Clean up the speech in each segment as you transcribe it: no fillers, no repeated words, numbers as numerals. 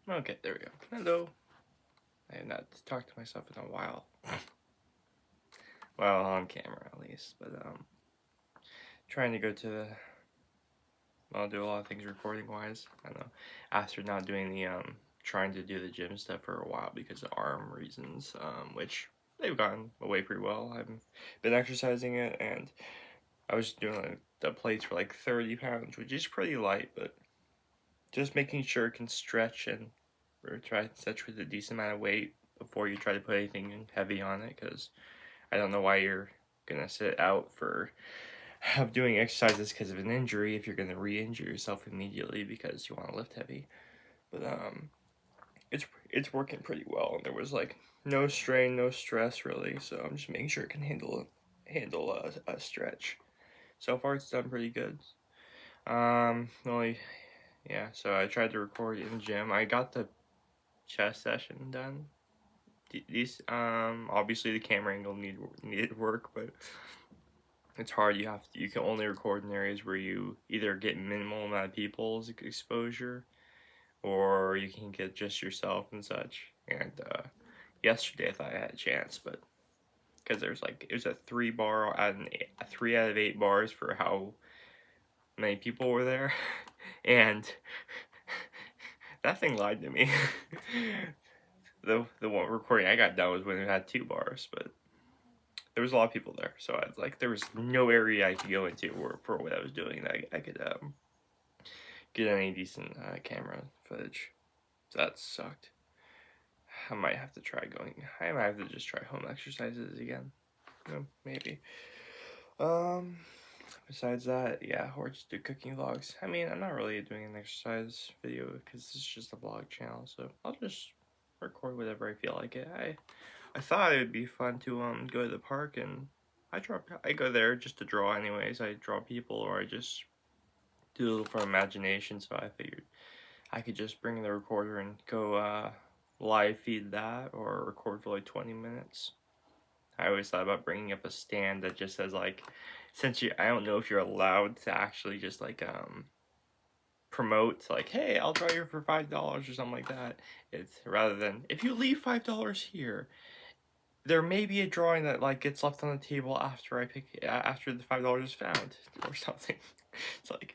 Okay, there we go. Hello. I have not talked to myself in a while. Well, on camera at least. But trying to go to the. I'll do a lot of things recording wise. I don't know. After not doing the trying to do the gym stuff for a while because of arm reasons, which they've gotten away pretty well. I've been exercising it, and I was doing the plates for like 30 pounds, which is pretty light, but just making sure it can stretch and or try to stretch with a decent amount of weight before you try to put anything heavy on it, because I don't know why you're gonna sit out for of doing exercises because of an injury if you're gonna re-injure yourself immediately because you want to lift heavy. But it's working pretty well, and there was like no strain, no stress really. So I'm just making sure it can handle a stretch. So far, it's done pretty good. Only yeah. So I tried to record in the gym. I got the chest session done. These obviously the camera angle needed work, but it's hard. You can only record in areas where you either get minimal amount of people's exposure, or you can get just yourself and such. And yesterday I thought I had a chance, but because there's like it was a 3 bar out of 3 out of 8 bars for how many people were there, and that thing lied to me. The one recording I got done was when it had 2 bars, but there was a lot of people there, so I was like, there was no area I could go into for what I was doing that I could get any decent camera footage. So that sucked. I might have to try going. I might have to just try home exercises again. Maybe. Um. Besides that, yeah, or just do cooking vlogs. I mean, I'm not really doing an exercise video because it's just a vlog channel, so I'll just record whatever I feel like it. I thought it would be fun to go to the park, and I go there just to draw anyways. I draw people, or I just do a little for imagination, so I figured I could just bring the recorder and go live feed that, or record for like 20 minutes. I always thought about bringing up a stand that just says like, since I don't know if you're allowed to actually just like promote like, hey, I'll draw you for $5 or something like that. It's rather than if you leave $5 here, there may be a drawing that like gets left on the table after after the $5 is found or something. It's like,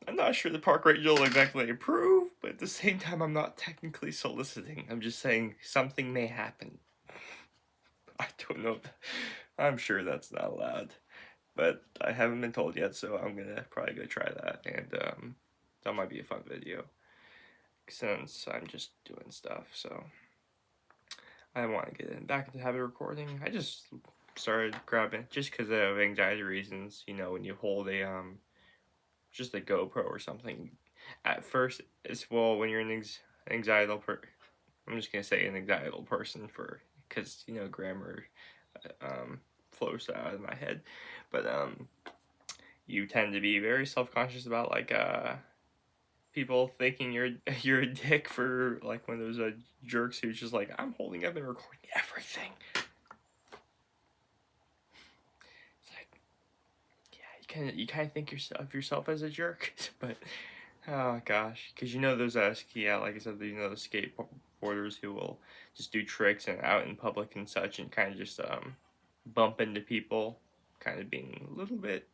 I'm not sure the park ranger will exactly approve, but at the same time, I'm not technically soliciting. I'm just saying something may happen. I don't know. I'm sure that's not allowed, but I haven't been told yet, so I'm gonna probably go try that, and that might be a fun video since I'm just doing stuff. So I want to get back into habit recording. I just started grabbing just because of anxiety reasons. You know, when you hold a just a GoPro or something. At first, it's well when you're an anxietal I'm just gonna say an anxietal person for because you know grammar flows out of my head, but you tend to be very self conscious about like people thinking you're a dick for like one of those jerks who's just like I'm holding up and recording everything. It's like yeah, you kind of think of yourself as a jerk, but oh gosh, because you know those yeah, like I said, you know those skateboarders who will just do tricks and out in public and such, and kind of just bump into people, kind of being a little bit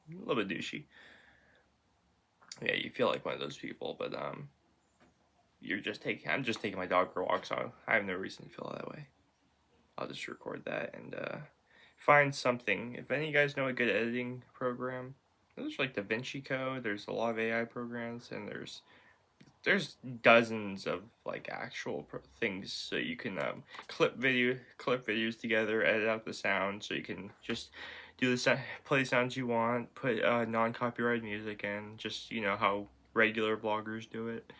douchey. Yeah, you feel like one of those people, but I'm just taking my dog for a walk, so I have no reason to feel that way. I'll just record that and find something. If any of you guys know a good editing program, there's like DaVinci Code. There's a lot of AI programs, and there's dozens of like actual things so you can clip videos together, edit out the sound, so you can just do play the sounds you want, put non-copyrighted music in, just you know how regular bloggers do it.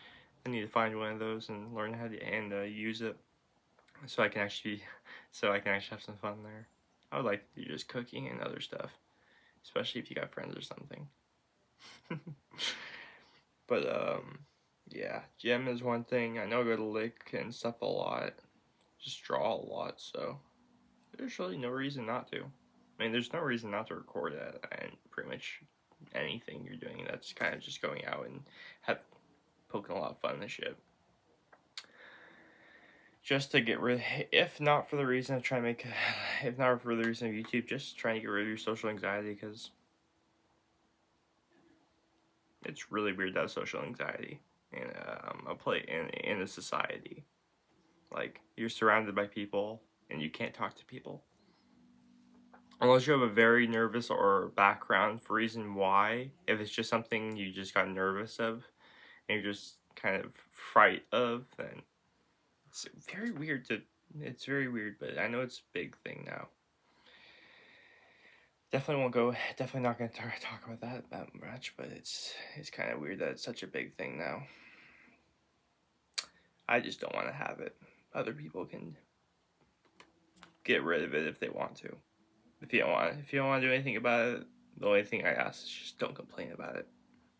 I need to find one of those and learn how to use it so I can actually have some fun there. I would like to do just cooking and other stuff, especially if you got friends or something. But yeah, gym is one thing. I know I go to lick and stuff a lot, just draw a lot, so there's really no reason not to. I mean, there's no reason not to record that and pretty much anything you're doing that's kind of just going out and have poking a lot of fun and shit. just to get rid, if not for the reason of trying to make, if not for the reason of YouTube, just trying to get rid of your social anxiety, because it's really weird to have social anxiety in in a society. Like, you're surrounded by people and you can't talk to people unless you have a very nervous or background for reason why. If it's just something you just got nervous of and you're just kind of fright of, then it's very weird to. It's very weird, but I know it's a big thing now. Definitely won't go. Definitely not going to talk about that much, but it's kind of weird that it's such a big thing now. I just don't want to have it. Other people can get rid of it if they want to. If you don't want to do anything about it, the only thing I ask is just don't complain about it.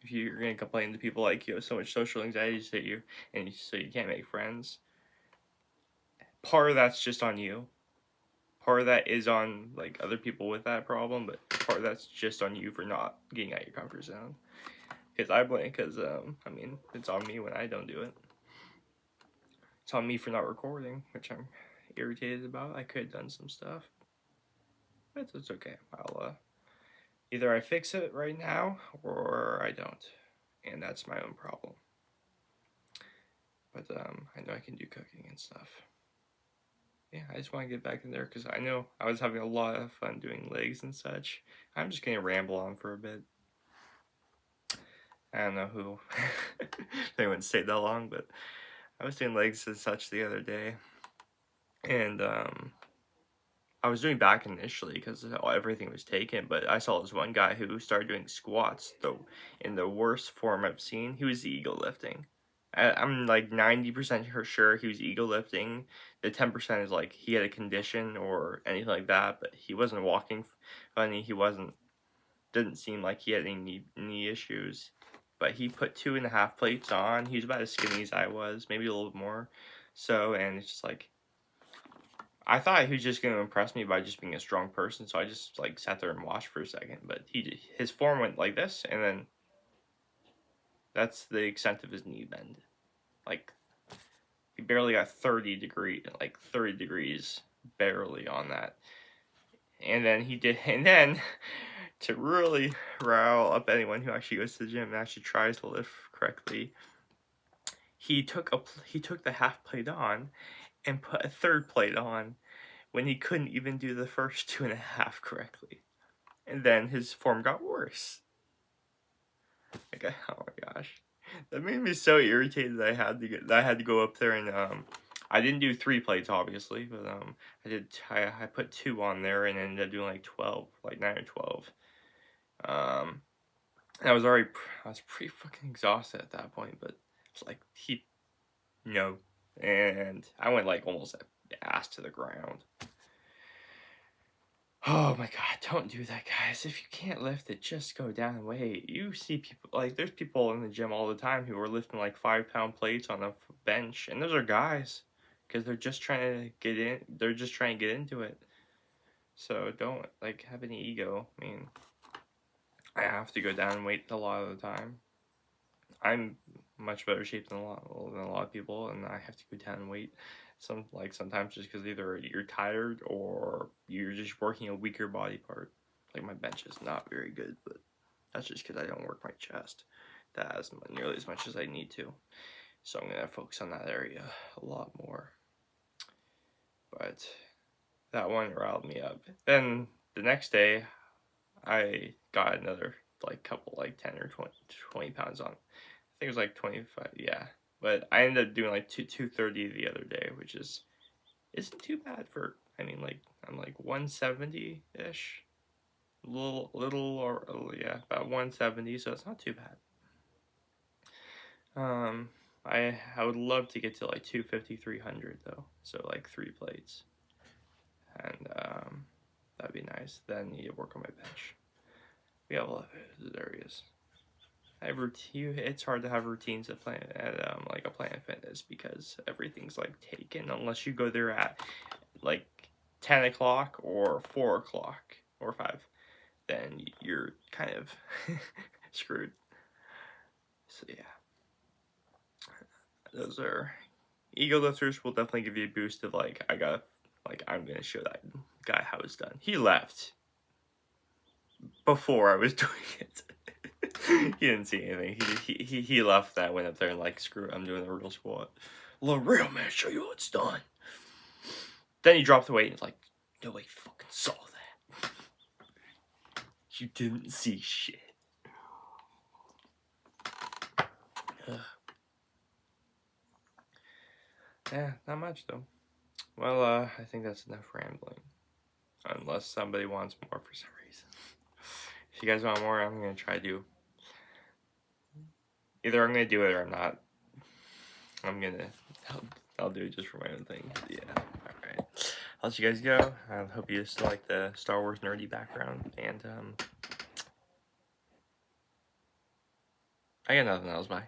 If you're gonna complain to people like you have so much social anxiety that you and so you can't make friends, part of that's just on you. Part of that is on like other people with that problem, but part of that's just on you for not getting out of your comfort zone. Because I mean, it's on me when I don't do it. It's on me for not recording, which I'm irritated about. I could have done some stuff, but it's okay. I'll either I fix it right now or I don't, and that's my own problem. But I know I can do cooking and stuff. Yeah, I just want to get back in there because I know I was having a lot of fun doing legs and such. I'm just gonna ramble on for a bit. I don't know who they wouldn't stay that long, but I was doing legs and such the other day, and I was doing back initially because everything was taken, but I saw this one guy who started doing squats, though in the worst form I've seen. He was ego lifting. I'm like 90% sure he was ego lifting. The 10% is like he had a condition or anything like that, but he wasn't walking funny. Didn't seem like he had any knee issues. But he put 2.5 plates on. He was about as skinny as I was, maybe a little bit more. So, and it's just like, I thought he was just going to impress me by just being a strong person, so I just like sat there and watched for a second. But his form went like this, and then that's the extent of his knee bend. Like he barely got 30 degrees, barely on that. And then to really rile up anyone who actually goes to the gym and actually tries to lift correctly, he took the half plate on and put a third plate on when he couldn't even do the first 2.5 correctly. And then his form got worse. Like, oh my gosh. That made me so irritated that I had to go up there and I didn't do 3 plates obviously, but I put 2 on there and ended up doing like 12, like 9 or 12. I was pretty fucking exhausted at that point, but it's like no, and I went like almost ass to the ground. Oh my god, don't do that, guys. If you can't lift it, just go down and wait. You see people, like, there's people in the gym all the time who are lifting like 5-pound plates on a bench, and those are guys, because they're just trying to get in, they're just trying to get into it. So don't, like, have any ego. I mean, I have to go down and wait a lot of the time. I'm much better shape than a lot of people, and I have to go down and wait. Sometimes just because either you're tired or you're just working a weaker body part. Like my bench is not very good, but that's just because I don't work my chest nearly as much as I need to. So I'm gonna focus on that area a lot more. But that one riled me up. Then the next day, I got another couple 10 or 20 pounds on. I think it was like 25, yeah. But I ended up doing like 230 the other day, which isn't too bad for, I mean, like, I'm like 170-ish. Yeah, about 170, so it's not too bad. I would love to get to like 250, 300 though, so like 3 plates. And, that'd be nice. Then you work on my bench. We have a lot of areas. It's hard to have routines at like a Planet Fitness because everything's like taken unless you go there at like 10 o'clock or 4 o'clock or 5. Then you're kind of screwed. So yeah, those are ego lifters will definitely give you a boost of like, I'm gonna show that guy how it's done. He left before I was doing it. He didn't see anything. He left that, went up there and like, screw it, I'm doing the real squat. Real man, show you how it's done. Then he dropped the weight and it's like, nobody fucking saw that. You didn't see shit. Ugh. Yeah, not much though. Well, I think that's enough rambling. Unless somebody wants more for some reason. If you guys want more, I'm gonna try to. Either I'm gonna do it or I'm not. I'll do it just for my own thing. Yeah. Alright. I'll let you guys go. I hope you still like the Star Wars nerdy background. And, I got nothing else. Bye.